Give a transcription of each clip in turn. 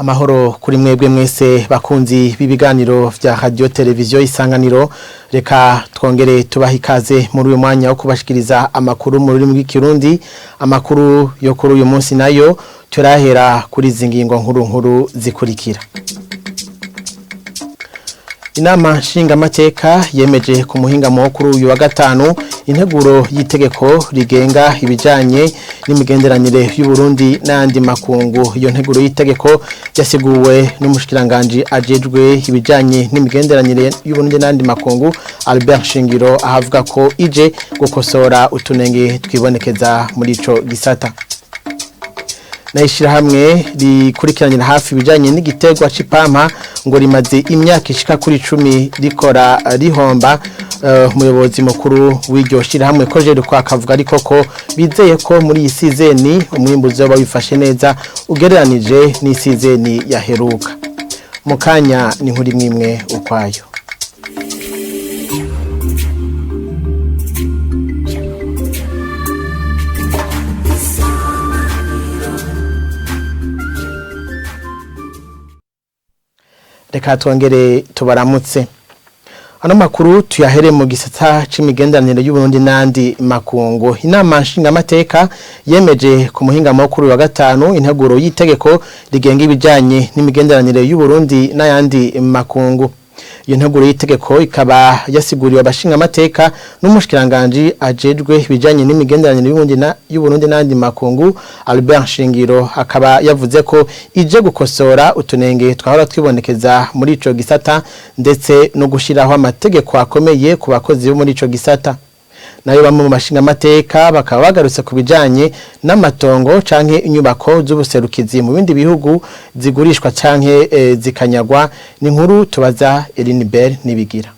Amahoro kuri mwebwe mwese bakunzi b'ibiganiro vya radio televiziyo Isanganiro, reka twongere tubaha ikaze muri uyu mwanya wo kubashikiriza amakuru mu rurimi rw'ikirundi. Amakuru yo kuri uyu munsi nayo turahera kuri zingingo nkuru zikurikira. Inama nshingamateka yemeje ku muhingamo kuri uyu wa gatanu integuro y'itegeko rigenga ibijanye n'imigenderanire y'u Burundi n'andi makungu. Iyo nteguro y'itegeko yasiguwe n'umushikiranganje ajejwe ibijanye n'imigenderanire y'u Burundi n'andi makungu Albert Shingiro, ahavuga ko ije gukosora utunenge twibonekeza muri ico gisata. Naishirahamwe rikurikiranira hafi ibijanye n'igitegwa c'ipampa ngo rimaze imyaka ishika kuri 10 rikora rihomba. Umuyobozi mukuru w'iryo shirahamwe Koje Kwakavuga ariko ko bizeye ko muri iyi sizeni umwimbu uzoba wifashe neza ugereranije n'isizeni yaheruka. Mukanya ni nkuri mwimwe ukwayo. Reka twongere tubaramutse. Ano makuru tuyahere mu gisata c'imigenderanire y'u Burundi n'andi makungu. Inama nshingamateka yemeje ku muhingamo kuri wa gatanu integuro y'itegeko rigenga ibijanye n'imigenderanire y'u Burundi n'ayandi makungu. Iyo nteguro y'itegeko ikaba yasiguriwe abashingamateka n'umushikiranganje ajejwe ibijanye n'imigenderanire y'u Burundi n'andi makungu Albert Shingiro, akaba yavuze ko ije gukosora utunenge twahora twibonekeza muri ico gisata ndetse no gushiraho amategeko akomeye ku bakozi bo muri ico gisata. Nayo bamwe mu mashingamateka bakaba bagarutse ku bijanye n'amatongo canke inyubako z'ubuserukizi mu bindi bihugu zigurishwa canke zikanyagwa. Ni nkuru tubaza Elinibel Nibigira.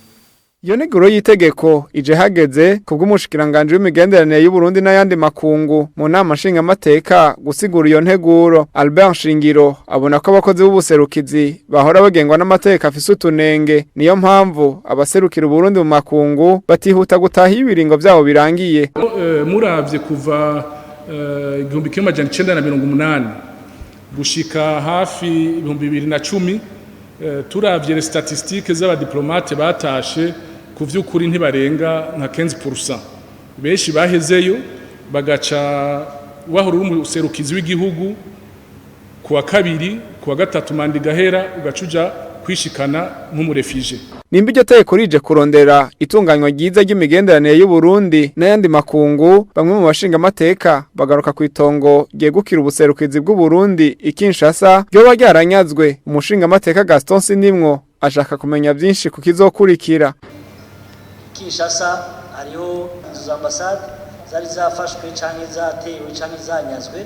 Iyo nteguro y'itegeko ije hageze kubw'umushikiranganje w'imigenderanire y'u Burundi n'ayandi makungu mu nama nshingamateka gusigura iyo nteguro. Albert Shingiro abona ko abakozi b'ubuserukizi bahora bagengwa n'amategeko afise utunenge, niyo mpamvu abaserukira u Burundi mu makungu batihuta gutaha ibiringo vyabo birangiye. Muravye kuva 1980 gushika hafi 2010 turavye les statistiques z'abadiplomate batashe ku vy'ukuri ntibarenga nka 15%. Benshi bahezeyo bagaca wahora umuserukizi w'igihugu kuwa kabiri kuwa gatatu mandi gahera ugacuja kwishikana nk'umurefije. Nimba iryo tegeko rije kurondera itunganywa ryiza ry'imigenderanire y'u Burundi n'ayandi makungu, bamwe mu bashingamateka bagaruka ku itongo ryegukira ubuserukizi bw'u Burundi i Kinshasa ryoba ryaranyazwe. Umushingamateka Gaston Sindimwo ashaka kumenya byinshi ku kizokurikira. Kinshasa hariho izo ambasade zari zafashwe canke zatewe canke zanyazwe.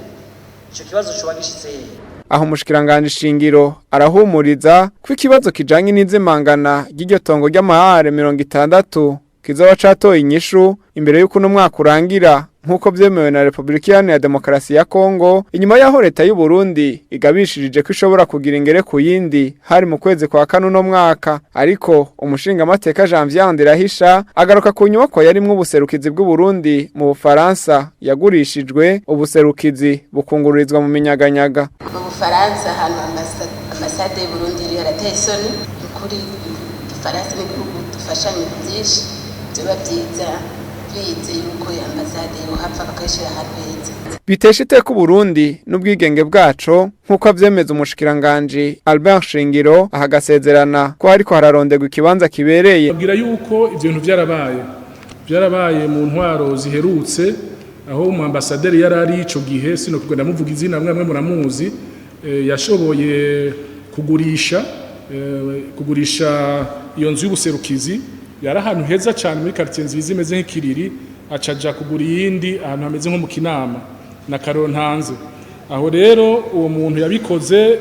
Ico kibazo coba gishitse aho umushikiranganje Shingiro arahumuriza ko ikibazo kijanye n'izimangana ry'iryo tongo ry'amahare 60 kizoba catoye inyishu imbere y'uko no mwaka urangira nkuko vyemewe na Republika ya Demokarasi ya Kongo, inyuma yaho leta y'u Burundi igabishirije ko ishobora kugira ingere ku yindi hari mu kwezi kwa kane no mwaka. Ariko umushingamateka Janvier Ndirahisha agaruka ku nyubako yarimwe ubuserukizi bw'u Burundi mu Bufaransa yagurishijwe, ubuserukizi bukungururizwa mu minyaganyaga. Mu Bufaransa ahantu ambasade y'u Burundi iri yarateye isoni kuri Faransa n'igihugu dufashanye byinshi byo byiza bize yuko ambasade yo hapfa bakashira harweze. Bitesha iteka Burundi n'ubwigenge bwaco nkuko avyemeza umushikiranganje Albert Shingiro, ahagasezerana ko ariko hararondegwa ikibanza kibereye. Abwira yuko ivyo bintu byarabaye mu ntwaro ziherutse, aho umu ambassadeur yarari ico gihe sino kugenda muvuga izina mwamwe muramuzi, yashoboye kugurisha iyo nzu y'ubuserukizi. Yari ahantu heza cyane muri quartier nziza imeze nk'ikiriri, acaja kugura yindi ahantu hameze nko mu Kinama na Karontanze. Aho rero uwo muntu yabikoze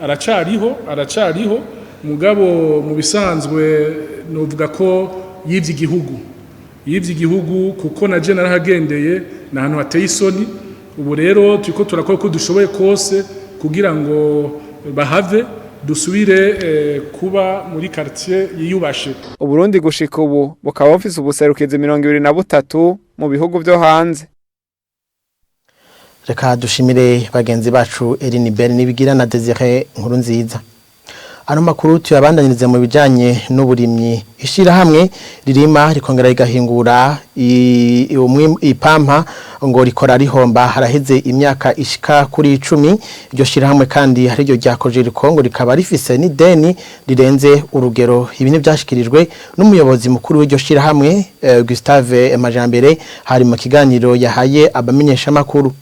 aracariho mugabo mu bisanzwe novuga ko yivye igihugu kuko naje narahagendeye na ahantu hateye isoni. Ubu rero turiko turakora ko dushoboye kose kugira ngo bahave dusubire kuba muri quartier yiyubashe. Uburundi gushika ubu bukaba bufise ubuserukizi 23 mu bihugu byo hanze. reka dushimire bagenzi bacu Eline Bell nibigira na Desire nkuru nziza. Ano makuru tuyabandanirize mu bijanye n'uburimyi. Ishira hamwe ririma rikongera rigahingura ipampa ngo rikora rihomba haraheze imyaka ishika kuri 10. Iryo shira hamwe kandi hari ryo ryakoje rikongo rikaba rifise n'ideni rirenze urugero. Ibi ni byashikirijwe n'umuyobozi mukuru w'iryo shira hamwe Gustave Majambere hari mu kiganiro yahaye abamenyesha makuru.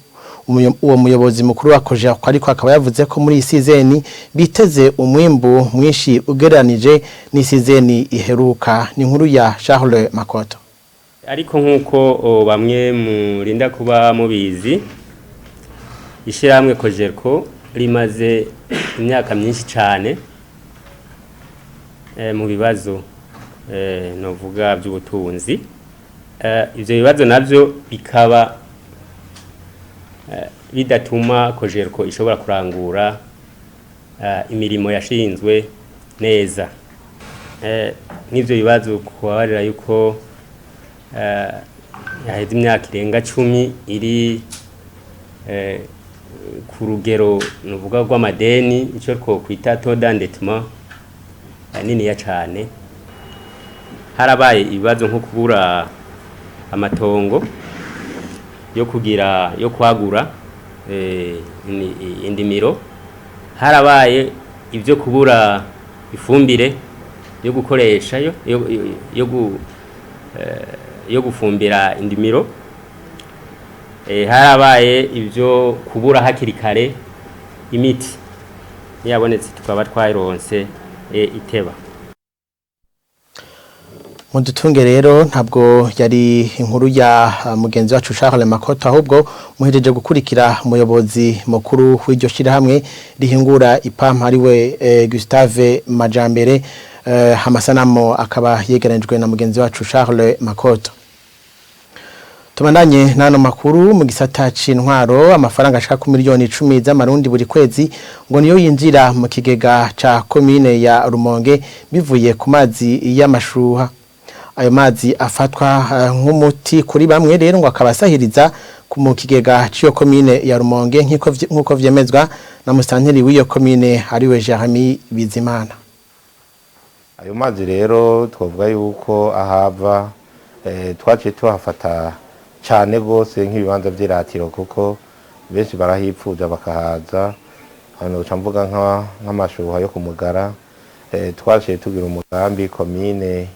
Uwo muyobozi mukuru wakoje ariko akaba yavuze ko muri isizeni biteze umwimbu mwinshi ugereranije n'isizeni iheruka. Ni nkuru ya Charles Makoto. Ariko nkuko bamwe murinda kuba mubizi ishiramwe Kojerko rimaze imyaka myinshi cyane mu bibazo novuga by'ubutunzi. Ivyo bibazo navyo bikaba bidatuma Kojerko ishobora kurangura imirimo yashinzwe neza. N'ivyo bibazo kubarira yuko yaheze imyaka irenga 10 iri ku rugero nuvuga rw'amadeni icyo two kwita taux d'endettement nini ya cyane. Harabaye ibibazo nko kubura amatongo yo kwagura indimiro. Harabaye ibyo kubura ifumbire yo gukoresha yo gufumbira indimiro. Harabaye ibyo kubura hakiri kare imiti yabonetse tukaba twayironse iteba. Mudutunge rero ntabwo yari inkuru ya mugenzi wacu Charles Makoto ahubwo muhejeje gukurikira umuyobozi mukuru w'iryo shira hamwe rihingura ipampa ariwe Gustave Majambere. Amasanamu akaba yegeranijwe na mugenzi wacu Charles Makoto. Tumandanye nano makuru mu gisata c'intwaro amafaranga ashaka ku miliyoni 10 z'amarundi buri kwezi ngo niyo yinjira mu kigega ca commune ya Rumonge bivuye ku mazi y'amashuha. Ayo mazi afatwa nk'umuti kuri bamwe rero ngo akabasahiriza mu kigega cyo commune ya Rumonge nk'uko vyemezwa na musanteri w'iyo commune ariwe Jeremy Bizimana. Ayo mazi rero twavuga yuko ahava twaciye tuhafata cyane gose nk'ibibanza by'iratiro kuko benshi barahipfuza bakahaza. Hano camvuga nk'amashuha yo kumugara twaciye tugira umugambi commune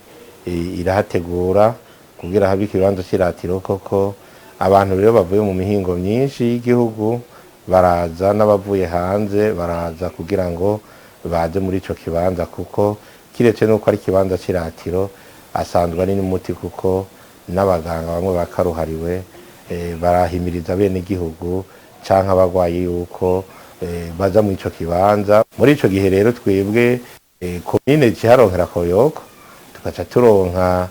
irahategura kugira habe ikibanza cy'iratiro koko abantu rero bavuye mu mihingo myinshi y'igihugu baraza n'abavuye hanze baraza kugira ngo baje muri ico kibanza kuko kiretse nuko ari kibanza cy'iratiro asanzwe ari n'umuti kuko n'abaganga bamwe bakaruhariwe barahimiriza bene igihugu canka abagwayi yuko baza muri ico kibanza. Muri ico gihe rero twebwe commune ciharonkera koyoko tukaca turonka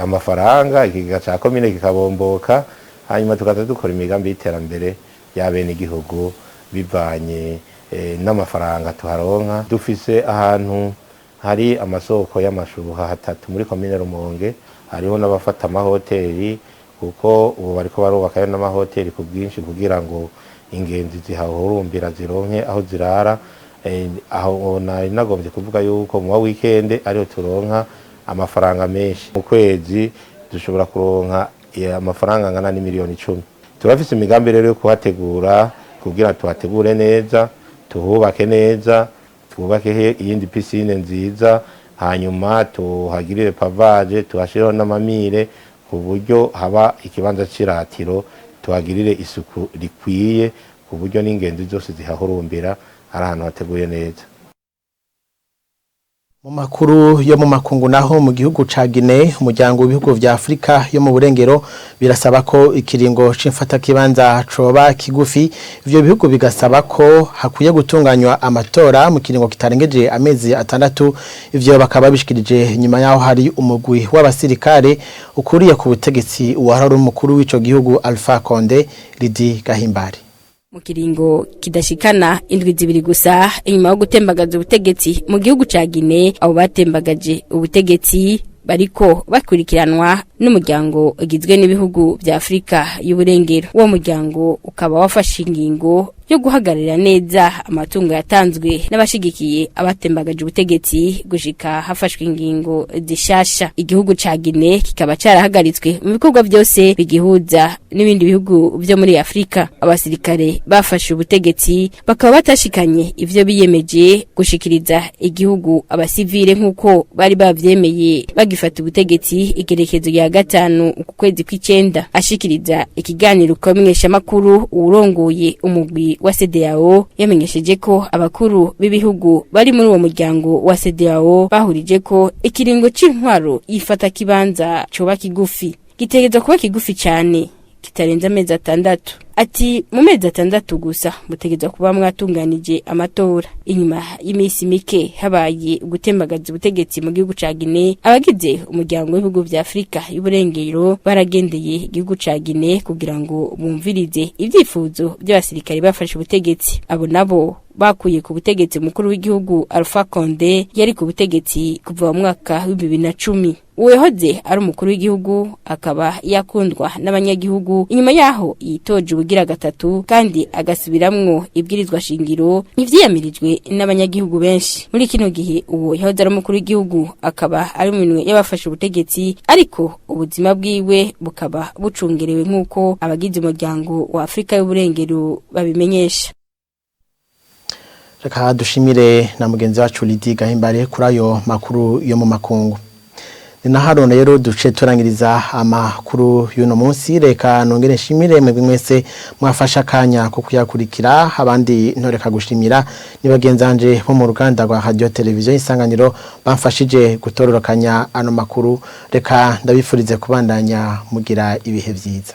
amafaranga ikiga ca commune kikabomboka hanyuma tukaza dukora imigambi y'iterambere ya bene igihugu bivanye n'amafaranga tuharonka. Dufise ahantu hari amasoko y'amashuha hatatu muri commune Rumonge. Hariho n'abafata amahoteli kuko ubu bariko barubakayo n'amahoteli ku bwinshi kugira ngo ingenzi zihahurumbira zironke aho zirara. Aho nagombye kuvuga yuko mu weekend ariho turonka amafaranga menshi. Mu kwezi dushobora kuronka amafaranga angana ni miliyoni 10. Turafise imigambi rero yo kuhategura kugira tuhategure neza, tuhubake neza, twubake iyindi piscine nziza, hanyuma tuhagirire pavage, tuhashiraho n'amamire ku buryo haba ikibanza cy'iratiro, tuhagirire isuku rikwiye ku buryo n'ingenzi zose zihahurumbira ari ahantu hateguye neza. Mu makuru yo mu makungu naho mu gihugu ca Guinea umuryango w'ibihugu vya Afrika yo mu burengero birasaba ko ikiringo c'imfata kibanza coba kigufi. Ivyo bihugu bigasaba ko hakuye gutunganywa amatora mu kiringo kitarengeje amezi 6. Ivyo bakaba bishikirije nyuma yaho hari umugwi w'abasirikare ukuriye ku butegetsi uwahari umukuru w'ico gihugu Alpha Condé Lidi Gahimbare. Mu kiringo kidashikana indwi zibiri gusa inyuma yo gutembagaza ubutegetsi mu gihugu ca Guinea abo batembagaje ubutegetsi bariko bakurikiranwa n'umuryango ugizwe n'ibihugu bya Afrika y'uburengero. Uwo muryango ukaba wafashe ingingo yo guhagararira neza amatungo yatanzwe n'abashigikiye abatembagaje ubutegetsi gushika hafashwe ingingo zishasha. Igihugu ca Guinea kikaba carahagaritswe mu bikorwa byose bigihuza n'ibindi bihugu byo muri Afrika. Abasirikare bafashe ubutegetsi bakaba batashikanye ivyo biyemeje gushikiriza igihugu abasivile nk'uko bari bavyemeye bagifata ubutegetsi igerekezo ya 5 ku kwezi kw'icenda. Ashikiriza ikiganiro kwamenyesha makuru urongoye umugwi wa CEDEAO yamenyesheje ko abakuru b'ibihugu bari muri uwo muryango wa CEDEAO bahurije ko ikiringo c'intwaro yifata kibanza coba kigufi, gitegezwa kuba kigufi cyane kitarenza amezi 6. Ati mu mezi 6 gusa mutegezwa kuba mwatunganije amatora. Inyuma y'imisi mike habaye gutembagaza ubutegetsi mu gihugu ca Guinea, abagize umuryango w'ibihugu vya Afrika y'uburengero baragendeye igihugu ca Guinea kugira ngo bumvirize ivyifuzo by'abasirikare bafashe ubutegetsi. Abo nabo bakuye ku butegetsi mukuru w'igihugu Alpha Condé yari ku butegetsi kuva mu mwaka wa 2010. Uwehoze ari umukuru w'igihugu akaba yakundwa n'abanyagihugu inyuma yaho yitoje ubugira 3 kandi agasubiramwo ibwirizwa shingiro ivyiyamirijwe n'abanyagihugu benshi. Muri kino gihe uwo yahoze ari umukuru w'igihugu akaba ari minwe y'abafashe ubutegetsi, ariko ubuzima bwiwe bukaba bucungerewe nk'uko abagize umuryango wa Afrika y'uburengero babimenyesha. Reka dushimire na mugenzi wacu Lydie Gahimbare kuri ayo makuru yo mu makungu. Na hano rero duce turangiriza amakuru y'uno munsi. Reka nongere nshimire mwebwe mwese mwafasha kanya ko kuyakurikira, abandi ntoreka gushimira ni bagenzanje bo mu ruganda rwa Radio Television Isanganiro bamfashije gutororokanya ano makuru. Reka ndabifurize kubandanya mugira ibihe vyiza.